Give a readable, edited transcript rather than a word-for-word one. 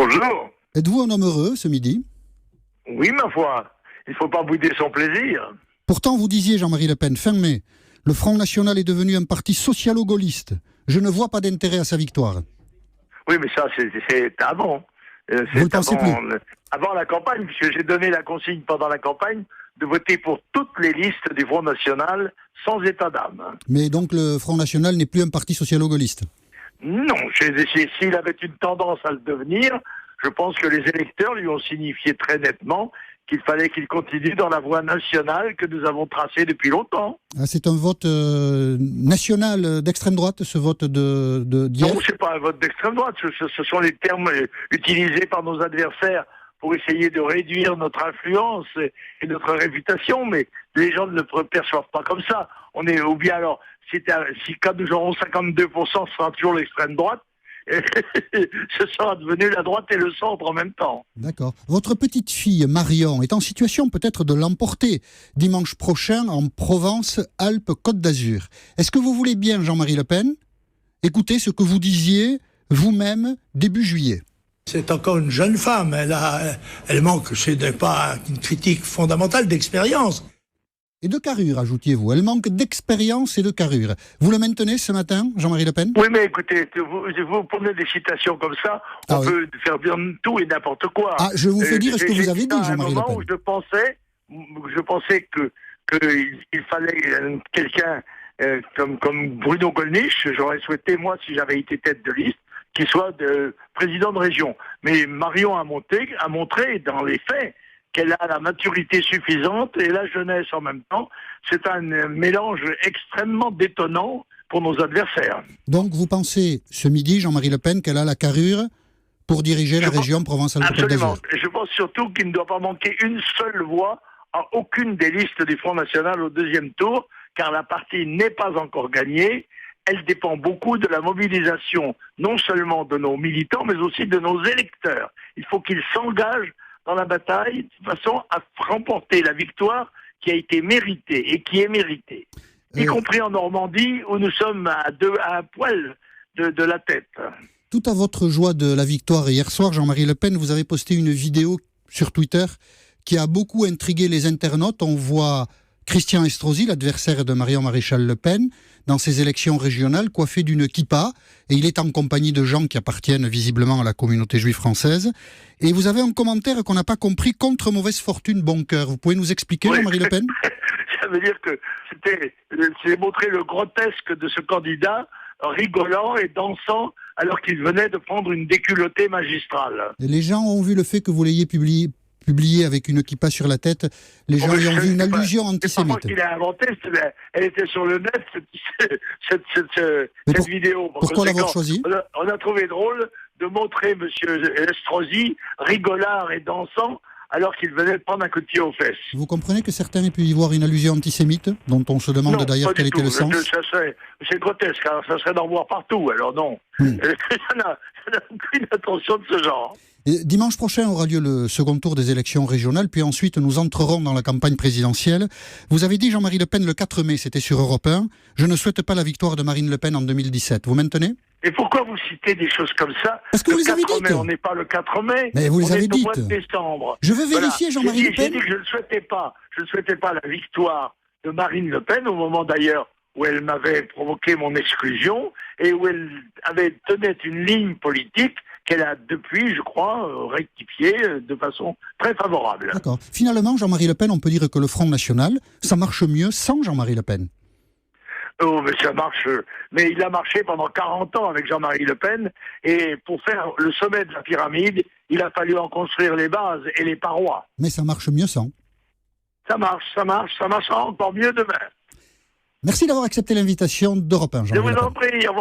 Bonjour. Êtes-vous un homme heureux ce midi? Oui, ma foi. Il ne faut pas bouder son plaisir. Pourtant, vous disiez, Jean-Marie Le Pen, fin mai, le Front National est devenu un parti socialo-gaulliste. Je ne vois pas d'intérêt à sa victoire. Oui, mais ça, c'est avant. Vous ne pensez plus? Avant la campagne, puisque j'ai donné la consigne pendant la campagne de voter pour toutes les listes du Front National sans état d'âme. Mais donc le Front National n'est plus un parti socialo-gaulliste? Non, s'il avait une tendance à le devenir, je pense que les électeurs lui ont signifié très nettement qu'il fallait qu'il continue dans la voie nationale que nous avons tracée depuis longtemps. Ah, c'est un vote national d'extrême droite, ce vote d'hier? Non, c'est pas un vote d'extrême droite, ce sont les termes utilisés par nos adversaires pour essayer de réduire notre influence et notre réputation, mais les gens ne le perçoivent pas comme ça. On est, ou bien alors, si quand nous aurons 52%, ce sera toujours l'extrême droite, et ce sera devenu la droite et le centre en même temps. D'accord. Votre petite fille, Marion, est en situation peut-être de l'emporter dimanche prochain en Provence-Alpes-Côte d'Azur. Est-ce que vous voulez bien, Jean-Marie Le Pen, écouter ce que vous disiez vous-même début juillet? C'est encore une jeune femme, elle manque, ce n'est pas une critique fondamentale, d'expérience. Et de carrure, ajoutiez-vous. Elle manque d'expérience et de carrure. Vous le maintenez ce matin, Jean-Marie Le Pen? Oui, mais écoutez, vous prenez des citations comme ça, on peut faire bien tout et n'importe quoi. Ah, je vous fais dire ce que vous avez dit, Jean-Marie Le Pen. Où je pensais qu'il fallait quelqu'un comme Bruno Gollnisch, j'aurais souhaité, moi, si j'avais été tête de liste, qu'il soit président de région. Mais Marion a montré dans les faits qu'elle a la maturité suffisante et la jeunesse en même temps. C'est un mélange extrêmement détonnant pour nos adversaires. Donc vous pensez, ce midi, Jean-Marie Le Pen, qu'elle a la carrure pour diriger la région Provence-Alpes-Côte d'Azur? Absolument. Je pense surtout qu'il ne doit pas manquer une seule voix à aucune des listes du Front National au deuxième tour, car la partie n'est pas encore gagnée. Elle dépend beaucoup de la mobilisation, non seulement de nos militants, mais aussi de nos électeurs. Il faut qu'ils s'engagent dans la bataille de façon à remporter la victoire qui a été méritée et qui est méritée. Y compris en Normandie, où nous sommes à un poil de la tête. Tout à votre joie de la victoire hier soir, Jean-Marie Le Pen, vous avez posté une vidéo sur Twitter qui a beaucoup intrigué les internautes. On voit Christian Estrosi, l'adversaire de Marion Maréchal Le Pen, dans ces élections régionales, coiffé d'une kippa, et il est en compagnie de gens qui appartiennent visiblement à la communauté juive française. Et vous avez un commentaire qu'on n'a pas compris, contre mauvaise fortune, bon cœur. Vous pouvez nous expliquer, Jean-Marie Le Pen? Ça veut dire que c'est montrer le grotesque de ce candidat, rigolant et dansant, alors qu'il venait de prendre une déculottée magistrale. Et les gens ont vu le fait que vous l'ayez publié avec une kippa sur la tête, les gens y ont vu une allusion antisémite. C'est pas moi qui l'ai inventé, elle était sur le net, cette vidéo. Pourquoi l'avoir choisie? On a trouvé drôle de montrer M. Estrosi rigolard et dansant, alors qu'il venait de prendre un coup de pied aux fesses. Vous comprenez que certains aient pu y voir une allusion antisémite, dont on se demande d'ailleurs quel était le sens? C'est grotesque, alors ça serait d'en voir partout, alors non. Il n'y en a aucune attention de ce genre. Et dimanche prochain aura lieu le second tour des élections régionales, puis ensuite nous entrerons dans la campagne présidentielle. Vous avez dit, Jean-Marie Le Pen, le 4 mai, c'était sur Europe 1, je ne souhaite pas la victoire de Marine Le Pen en 2017. Vous maintenez? Et pourquoi vous citez des choses comme ça? Parce que vous les avez dites. On n'est pas le 4 mai, mais vous les avez dites. On est au mois de décembre. Je veux vérifier, Jean-Marie Le Pen. J'ai dit que je ne souhaitais pas la victoire de Marine Le Pen, au moment d'ailleurs où elle m'avait provoqué mon exclusion, et où elle tenait une ligne politique qu'elle a depuis, je crois, rectifiée de façon très favorable. D'accord. Finalement, Jean-Marie Le Pen, on peut dire que le Front National, ça marche mieux sans Jean-Marie Le Pen. Oh, mais ça marche. Mais il a marché pendant 40 ans avec Jean-Marie Le Pen, et pour faire le sommet de la pyramide, il a fallu en construire les bases et les parois. Mais ça marche mieux sans. Ça marchera encore mieux demain. Merci d'avoir accepté l'invitation d'Europe 1, Jean-Marie Le Pen. Je vous en prie, au revoir.